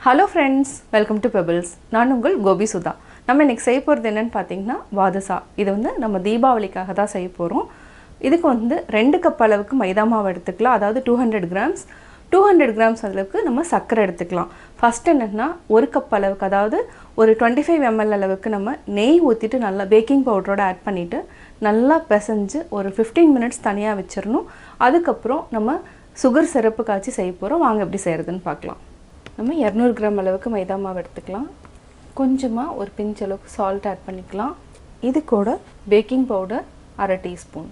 Hello friends, welcome to Pebbles. நான் உங்கள் கோபி சுதா. நம்ம இன்னைக்கு செய்ய போறது என்னன்னு பாத்தீங்கன்னா பாதுஷா. இது வந்து நம்ம தீபாவளிக்காக தான் செய்ய போறோம். இதுக்கு வந்து 2 கப் அளவுக்கு மைதா மாவு எடுத்துக்கலாம். அதாவது 200 grams. 200 grams அளவுக்கு நம்ம சர்க்கரை எடுத்துக்கலாம். ஃபர்ஸ்ட் என்னன்னா 1 கப் அளவுக்கு அதாவது ஒரு 25 ml அளவுக்கு நம்ம நெய் ஊத்திட்டு நல்லா பேக்கிங் பவுடரோட ஆட் பண்ணிட்டு நல்லா பிசைஞ்சு ஒரு 15 minutes தனியா வெச்சிரணும். அதுக்கு அப்புறம் நம்ம சுகர் சிரப் காய்ச்சி செய்ய போறோம். வாங்க எப்படி செய்யறதுன்னு பார்க்கலாம். நம்ம 200 கிராம் அளவுக்கு மைதா மாவு எடுத்துக்கலாம். கொஞ்சமா ஒரு பிஞ்ச் அளவுக்கு salt ஆட் பண்ணிக்கலாம். இது கூட பேக்கிங் பவுடர் 1/2 டீஸ்பூன்.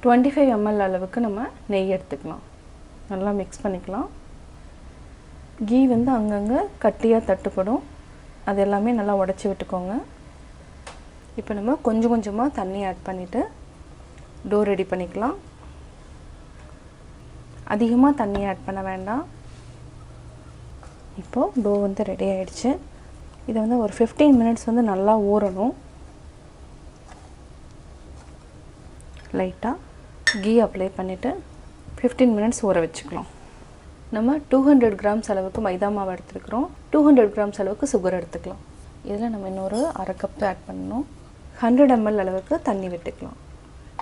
25 ml அளவுக்கு நம்ம நெய் எடுத்துக்கலாம். நல்லா மிக்ஸ் பண்ணிக்கலாம். கீ வந்து அங்கங்க கட்டியா தட்டுப்படும். அது எல்லாமே நல்லா உடைச்சு விட்டுக்கோங்க. இப்போ நம்ம கொஞ்சம் கொஞ்சமா தண்ணி ஆட் பண்ணிட்டு டோ ரெடி பண்ணிக்கலாம். அதிகமா தண்ணி ஆட் பண்ண வேண்டாம். இப்போ டோ வந்து ரெடி ஆயிடுச்சு. இது வந்து ஒரு 15 minutes வந்து நல்லா ஊறணும். லைட்டா கீ அப்ளை பண்ணிட்டு 15 minutes ஊற வெச்சுக்கலாம். நம்ம 200 grams அளவுக்கு மைதா மாவு எடுத்துக்கிறோம். 200 grams அளவுக்கு சுகர் எடுத்துக்கலாம். இதல நம்ம இன்னொரு 1/2 கப் ஆட் பண்ணனும். 100 ml அளவுக்கு தண்ணி விட்டுக்கலாம்.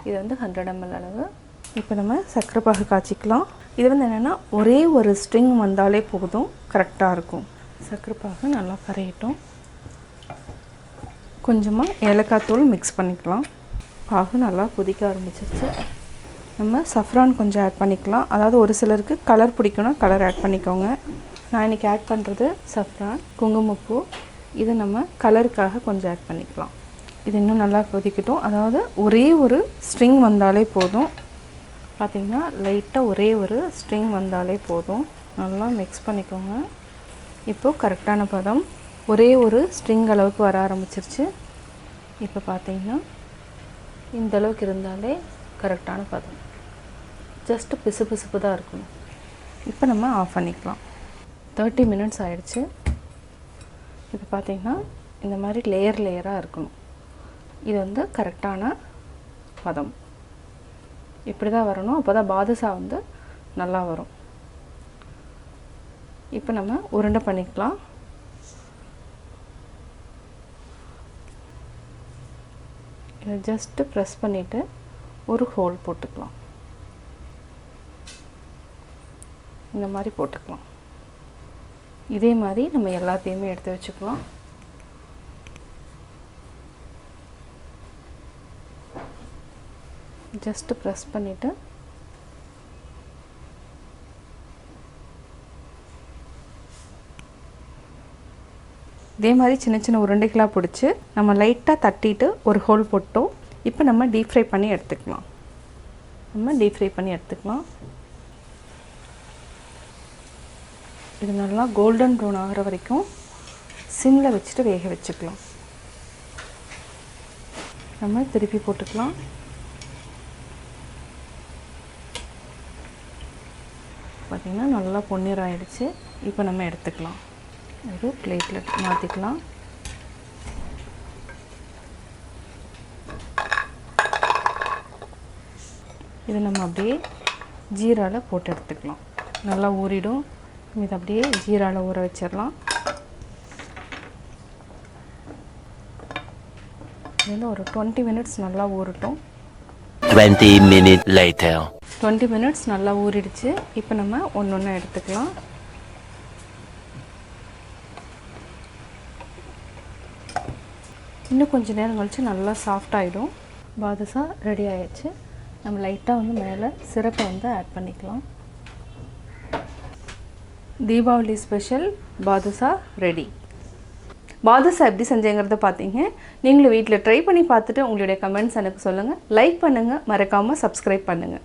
இது வந்து 100 ml அளவு. இப்போ நம்ம சக்கரை பாகு காய்ச்சிக்கலாம். இது வந்து என்னன்னா ஒரே ஒரு ஸ்ட்ரிங் வந்தாலே போதும், கரெக்ட்டா இருக்கும். சக்கரை பாகு நல்லா கரையட்டும். கொஞ்சமா ஏலக்காய் தூள் mix பண்ணிக்கலாம். பாகு நல்லா கொதிக்க ஆரம்பிச்சிருச்சு. நம்ம சஃப்ரான் கொஞ்சம் ஆட் பண்ணிக்கலாம். அதாவது ஒரு சிலருக்கு கலர் பிடிக்கும்னா கலர் ஆட் பண்ணிக்கோங்க. நான் இன்னைக்கு ஆட் பண்றது சஃப்ரான், குங்குமப்பூ. இது நம்ம கலருக்காக கொஞ்சம் ஆட் பண்ணிக்கலாம். இது இன்னும் நல்லா கொதிக்கட்டும். அதாவது ஒரே ஒரு ஸ்ட்ரிங் வந்தாலே போதும். பாத்தீங்கன்னா லைட்டா ஒரே ஒரு ஸ்ட்ரிங் வந்தாலே போதும். நல்லா mix பண்ணிக்கோங்க. இப்போ கரெக்ட்டான பதம். ஒரே ஒரு ஸ்ட்ரிங் அளவுக்கு வர ஆரம்பிச்சிருச்சு. இப்போ பாத்தீங்கன்னா இந்த அளவுக்கு இருந்தாலே கரெக்ட்டான பதம். ஜஸ்ட் பிசுபிசுப்பு தான் இருக்கணும். இப்போ நம்ம ஆஃப் பண்ணிக்கலாம். 30 minutes ஆயிடுச்சு. இப்போ பாத்தீங்கன்னா இந்த மாதிரி லேயரா இருக்கணும். இது வந்து கரெக்ட்டான பதம். இப்படி தான் வரணும். அப்பதான் பாதுஷா வந்து நல்லா வரும். இப்போ நம்ம உருண்டை பண்ணிக்கலாம். இத ஜஸ்ட் பிரஸ் பண்ணிட்டு ஒரு ஹோல் போட்டுக்கலாம். இந்த மாதிரி போட்டுக்கலாம். இதே மாதிரி நம்ம எல்லாத்தையுமே எடுத்து வச்சுக்கலாம். ஜஸ்ட் பிரஸ் பண்ணிட்டு இதே மாதிரி சின்ன சின்ன உருண்டைகளா பிடிச்சு நம்ம லைட்டா தட்டிட்டு ஒரு ஹோல் போட்டோம். இப்போ நம்ம டீப் ஃப்ரை பண்ணி எடுத்துக்கலாம். இது நல்லா கோல்டன் ப்ரௌன் ஆகுற வரைக்கும் சிம்ல வச்சுட்டு வேக வச்சுக்கலாம். நம்ம திருப்பி போட்டுக்கலாம். பாத்தீங்கன்னா நல்லா பொன்னிறம் ஆயிடுச்சு. இப்போ நம்ம எடுத்துக்கலாம். ஒரு பிளேட்ல மாத்திக்கலாம். இது நம்ம அப்படியே ஜீரால போட்டு எடுத்துக்கலாம். நல்லா ஊறிடும். இது அப்படியே ஜீரால ஊற வச்சிரலாம். இது ஒரு 20 minutes நல்லா ஊறட்டும். 20 minutes later. 20 minutes நல்லா ஊறிடுச்சு. இப்போ நம்ம ஒவ்வொண்ணா எடுத்துக்கலாம். இன்னும் கொஞ்ச நேரம் கழிச்சு நல்லா சாஃப்ட் ஆயிடும். பாதுஷா ரெடி ஆயிடுச்சு. நம்ம லைட்டா வந்து மேலே சிரப்பை வந்து ஆட் பண்ணிக்கலாம். தீபாவளி ஸ்பெஷல் பாதுஷா ரெடி. பாதுஷா எப்படி செஞ்சேங்கிறத பார்த்தீங்க. நீங்களும் வீட்டில் ட்ரை பண்ணி பார்த்துட்டு உங்களுடைய கமெண்ட்ஸ் எனக்கு சொல்லுங்கள். லைக் பண்ணுங்கள், மறக்காமல் சப்ஸ்கிரைப் பண்ணுங்கள்.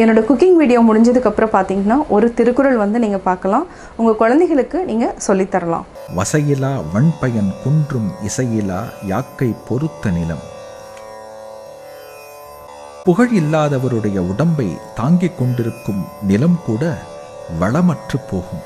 என்னோட குக்கிங் வீடியோ முடிஞ்சதுக்கப்புறம் பார்த்தீங்கன்னா ஒரு திருக்குறள் வந்து நீங்கள் பார்க்கலாம். உங்கள் குழந்தைகளுக்கு நீங்கள் சொல்லித்தரலாம். வசையிலா வன்பயன் குன்றும் இசையிலா யாக்கை பொறுத்த நிலம். புகழ் இல்லாதவருடைய உடம்பை தாங்கிக் கொண்டிருக்கும் நிலம் கூட வளமற்று போகும்.